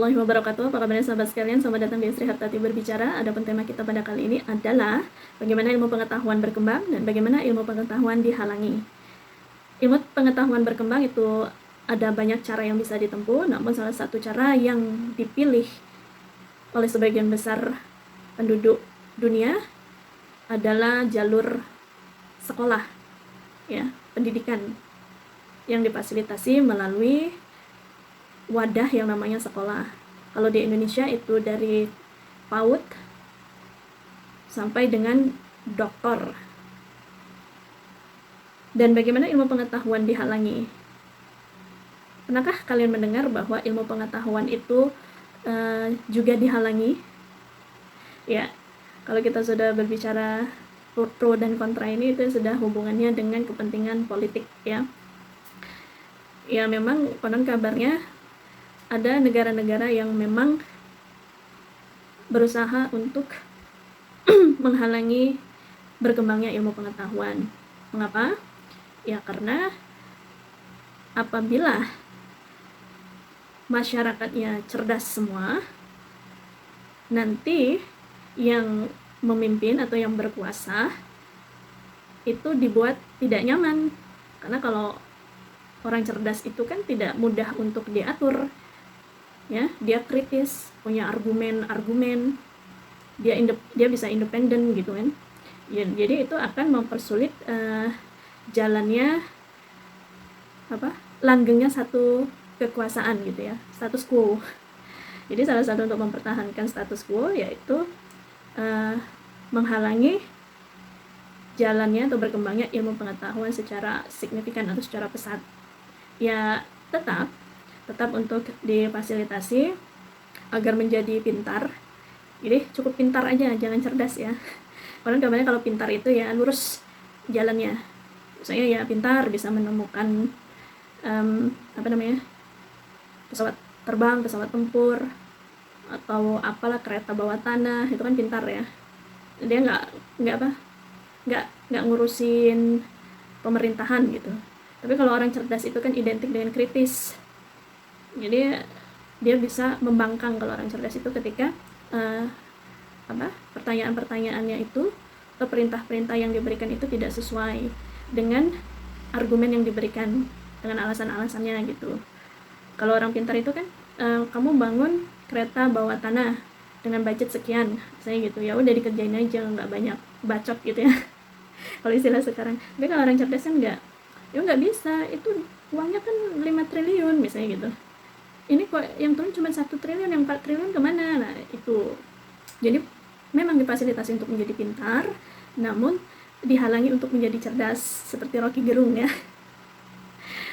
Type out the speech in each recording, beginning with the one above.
warahmatullahi wabarakatuh. Apa kabarnya sahabat sekalian? Selamat datang di Sri Hartati Berbicara. Adapun tema kita pada kali ini adalah bagaimana ilmu pengetahuan berkembang dan bagaimana ilmu pengetahuan dihalangi. Ilmu pengetahuan berkembang itu ada banyak cara yang bisa ditempuh, namun salah satu cara yang dipilih oleh sebagian besar penduduk dunia adalah jalur sekolah, ya, pendidikan yang difasilitasi melalui wadah yang namanya sekolah. Kalau di Indonesia itu dari PAUD sampai dengan doktor. Dan bagaimana ilmu pengetahuan dihalangi? Pernahkah kalian mendengar bahwa ilmu pengetahuan itu juga dihalangi? Ya, kalau kita sudah berbicara pro dan kontra ini, itu sudah hubungannya dengan kepentingan politik, ya. Ya, memang konon kabarnya ada negara-negara yang memang berusaha untuk menghalangi berkembangnya ilmu pengetahuan. Mengapa? Ya karena apabila masyarakatnya cerdas semua, nanti yang memimpin atau yang berkuasa itu dibuat tidak nyaman. Karena kalau orang cerdas itu kan tidak mudah untuk diatur, ya, dia kritis, punya argumen, dia bisa independen gitu kan. Ya, jadi itu akan mempersulit jalannya langgengnya satu kekuasaan gitu ya, status quo. Jadi salah satu untuk mempertahankan status quo yaitu menghalangi jalannya atau berkembangnya ilmu pengetahuan secara signifikan atau secara pesat. Ya tetap untuk difasilitasi agar menjadi pintar. Jadi cukup pintar aja, jangan cerdas ya. Karena kabarnya kalau pintar itu ya lurus jalannya. Misalnya ya pintar bisa menemukan pesawat terbang, pesawat tempur, atau apalah kereta bawah tanah, itu kan pintar ya. Dia nggak ngurusin pemerintahan gitu. Tapi kalau orang cerdas itu kan identik dengan kritis. Jadi dia bisa membangkang kalau orang cerdas itu ketika pertanyaan-pertanyaannya itu atau perintah-perintah yang diberikan itu tidak sesuai dengan argumen yang diberikan, dengan alasan-alasannya gitu. Kalau orang pintar itu kan kamu bangun kereta bawah tanah dengan budget sekian, misalnya gitu, ya udah dikerjain aja, nggak banyak bacot gitu ya. Kalau istilah sekarang. Tapi kalau orang cerdas kan nggak bisa, itu uangnya kan 5 triliun misalnya gitu. Ini kok yang turun cuma 1 triliun, yang 4 triliun kemana? Nah itu. Jadi memang difasilitasi untuk menjadi pintar, namun dihalangi untuk menjadi cerdas seperti Rocky Gerung ya.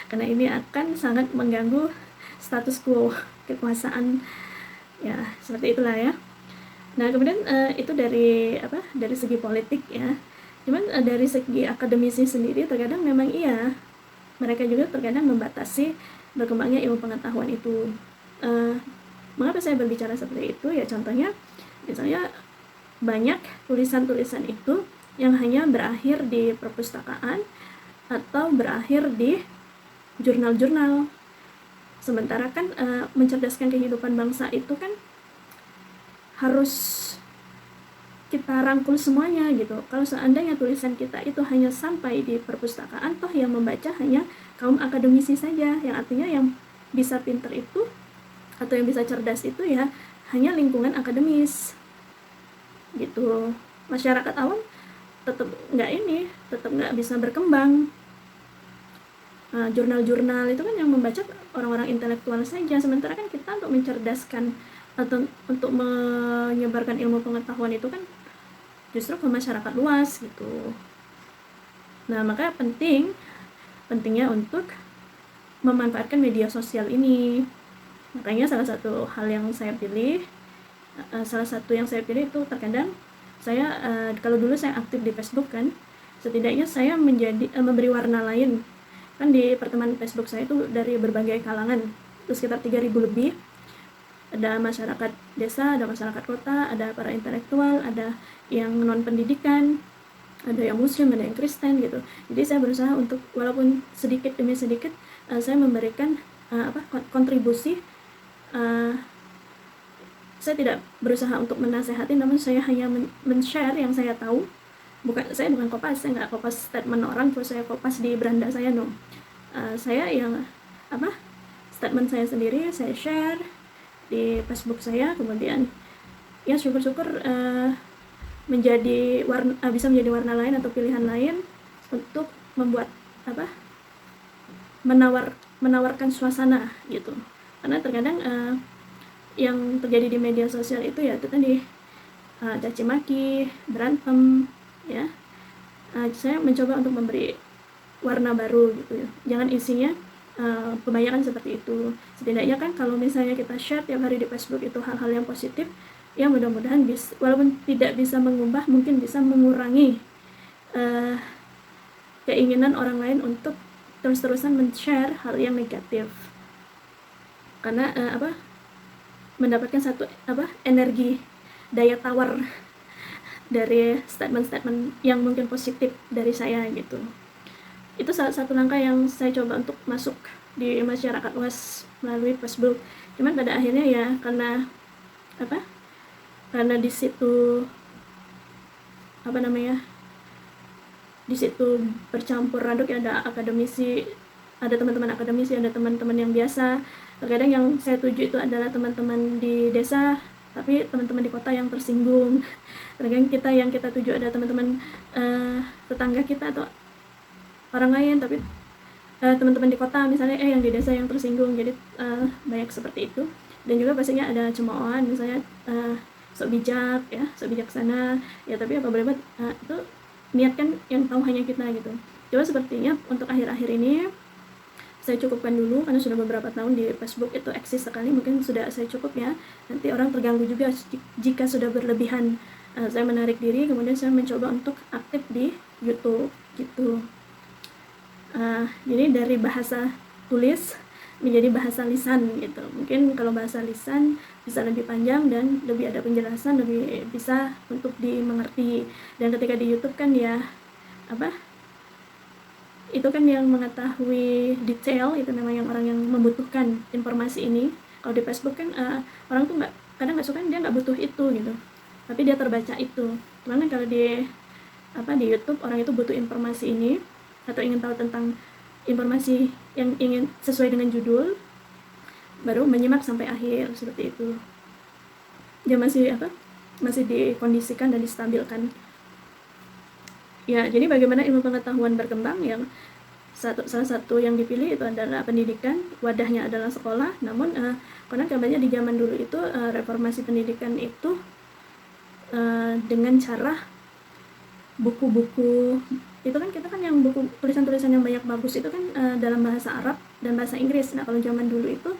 Karena ini akan sangat mengganggu status quo kekuasaan, ya seperti itulah ya. Nah kemudian itu dari segi politik ya. Cuman dari segi akademisi sendiri terkadang memang iya, mereka juga terkadang membatasi berkembangnya ilmu pengetahuan itu. Mengapa saya berbicara seperti itu? Ya contohnya, misalnya banyak tulisan-tulisan itu yang hanya berakhir di perpustakaan atau berakhir di jurnal-jurnal. Sementara kan mencerdaskan kehidupan bangsa itu kan harus kita rangkul semuanya gitu. Kalau seandainya tulisan kita itu hanya sampai di perpustakaan, toh yang membaca hanya kaum akademisi saja, yang artinya yang bisa pintar itu atau yang bisa cerdas itu ya hanya lingkungan akademis gitu. Masyarakat awam tetap nggak bisa berkembang. Jurnal-jurnal itu kan yang membaca orang-orang intelektual saja, sementara kan kita untuk mencerdaskan atau untuk menyebarkan ilmu pengetahuan itu kan justru ke masyarakat luas gitu. Nah maka pentingnya untuk memanfaatkan media sosial ini. Makanya salah satu yang saya pilih itu terkadang saya kalau dulu saya aktif di Facebook kan, setidaknya saya memberi warna lain kan di pertemanan Facebook saya itu dari berbagai kalangan, itu sekitar 3.000 lebih. Ada masyarakat desa, ada masyarakat kota, ada para intelektual, ada yang non pendidikan, ada yang muslim, ada yang Kristen gitu. Jadi saya berusaha untuk walaupun sedikit demi sedikit saya memberikan kontribusi saya tidak berusaha untuk menasehati, namun saya hanya men-share yang saya tahu. Saya bukan kopas, saya nggak kopas statement orang terus saya kopas di beranda saya, no. Saya yang statement saya sendiri saya share di Facebook saya, kemudian ya syukur-syukur bisa menjadi warna lain atau pilihan lain untuk membuat menawarkan suasana gitu. Karena terkadang yang terjadi di media sosial itu ya itu tadi caci maki, berantem ya. Saya mencoba untuk memberi warna baru gitu ya. Jangan isinya kebanyakan seperti itu. Setidaknya kan kalau misalnya kita share tiap hari di Facebook itu hal-hal yang positif, ya mudah-mudahan walaupun tidak bisa mengubah, mungkin bisa mengurangi keinginan orang lain untuk terus-terusan men-share hal yang negatif. Karena mendapatkan satu energi daya tawar dari statement-statement yang mungkin positif dari saya gitu. Itu salah satu langkah yang saya coba untuk masuk di masyarakat luas melalui Facebook. Cuman pada akhirnya ya karena di situ di situ bercampur aduk ya, ada akademisi, ada teman-teman akademisi, ada teman-teman yang biasa. Terkadang yang saya tuju itu adalah teman-teman di desa, tapi teman-teman di kota yang tersinggung. Terkadang yang kita tuju ada teman-teman tetangga kita atau orang lain, tapi teman-teman di kota misalnya yang di desa yang tersinggung. Jadi banyak seperti itu. Dan juga pastinya ada cemoohan, misalnya sok bijak ya, sok bijaksana ya, tapi apa boleh buat itu niat kan yang tahu hanya kita gitu. Coba sepertinya untuk akhir-akhir ini saya cukupkan dulu karena sudah beberapa tahun di Facebook itu eksis sekali, mungkin sudah saya cukup ya. Nanti orang terganggu juga jika sudah berlebihan. Saya menarik diri, kemudian saya mencoba untuk aktif di YouTube gitu. Jadi dari bahasa tulis menjadi bahasa lisan gitu. Mungkin kalau bahasa lisan bisa lebih panjang dan lebih ada penjelasan, lebih bisa untuk dimengerti. Dan ketika di YouTube kan ya itu kan yang mengetahui detail, itu namanya orang yang membutuhkan informasi ini. Kalau di Facebook kan orang tuh kadang nggak suka, dia nggak butuh itu gitu, tapi dia terbaca itu. Cuman kalau di YouTube orang itu butuh informasi ini atau ingin tahu tentang informasi yang ingin sesuai dengan judul, baru menyimak sampai akhir seperti itu. Dia masih dikondisikan dan distabilkan. Ya, jadi bagaimana ilmu pengetahuan berkembang, yang salah satu yang dipilih itu adalah pendidikan, wadahnya adalah sekolah. Namun konon kabarnya di zaman dulu itu reformasi pendidikan itu dengan cara buku-buku itu kan, kita kan yang buku tulisan-tulisan yang banyak bagus itu kan dalam bahasa Arab dan bahasa Inggris. Nah kalau zaman dulu itu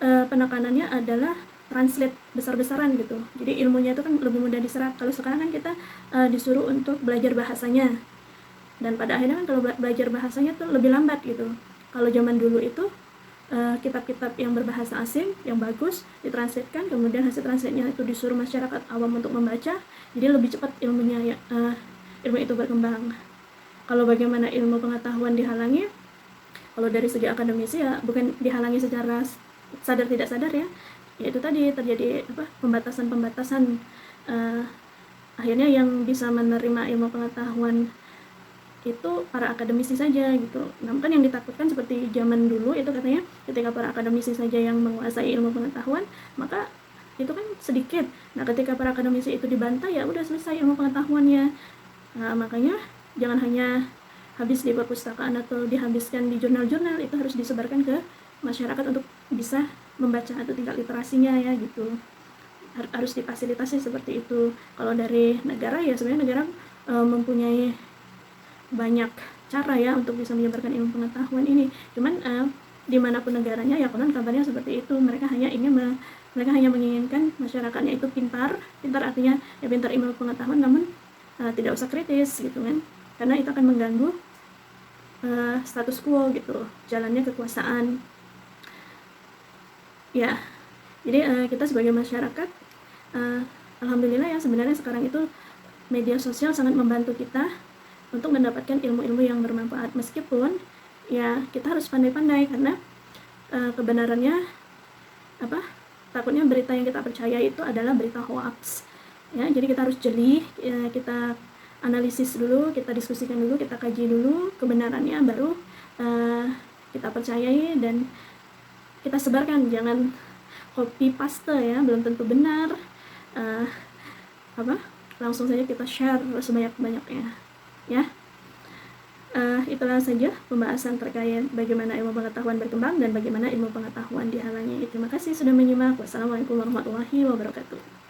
penekanannya adalah translate besar-besaran gitu, jadi ilmunya itu kan lebih mudah diserap. Kalau sekarang kan kita disuruh untuk belajar bahasanya, dan pada akhirnya kan kalau belajar bahasanya tuh lebih lambat gitu. Kalau zaman dulu itu kitab-kitab yang berbahasa asing yang bagus ditranslatekan, kemudian hasil translate-nya itu disuruh masyarakat awam untuk membaca, jadi lebih cepat ilmunya ya, ilmu itu berkembang. Kalau bagaimana ilmu pengetahuan dihalangi, kalau dari segi akademisi ya bukan dihalangi secara sadar tidak sadar ya, yaitu tadi terjadi pembatasan. Akhirnya yang bisa menerima ilmu pengetahuan itu para akademisi saja gitu. Namun kan yang ditakutkan seperti zaman dulu itu katanya ketika para akademisi saja yang menguasai ilmu pengetahuan, maka itu kan sedikit. Nah ketika para akademisi itu dibantai, ya udah selesai ilmu pengetahuannya. Nah, makanya jangan hanya habis di perpustakaan atau dihabiskan di jurnal-jurnal, itu harus disebarkan ke masyarakat untuk bisa membaca atau tingkat literasinya ya gitu. Harus difasilitasi seperti itu. Kalau dari negara ya sebenarnya negara mempunyai banyak cara ya untuk bisa menyebarkan ilmu pengetahuan ini. Cuman dimanapun negaranya ya konon kabarnya seperti itu. Mereka hanya menginginkan masyarakatnya itu pintar artinya ya pintar ilmu pengetahuan, namun tidak usah kritis gitu kan, karena itu akan mengganggu status quo gitu, jalannya kekuasaan ya. Jadi kita sebagai masyarakat alhamdulillah ya, sebenarnya sekarang itu media sosial sangat membantu kita untuk mendapatkan ilmu-ilmu yang bermanfaat, meskipun ya kita harus pandai-pandai karena kebenarannya takutnya berita yang kita percaya itu adalah berita hoax ya. Jadi kita harus jeli ya, kita analisis dulu, kita diskusikan dulu, kita kaji dulu kebenarannya, baru kita percayai dan kita sebarkan. Jangan copy paste ya, belum tentu benar. Langsung saja kita share sebanyak-banyaknya ya. Itulah saja pembahasan terkait bagaimana ilmu pengetahuan berkembang dan bagaimana ilmu pengetahuan dihalangi. Terima kasih sudah menyimak. Wassalamualaikum warahmatullahi wabarakatuh.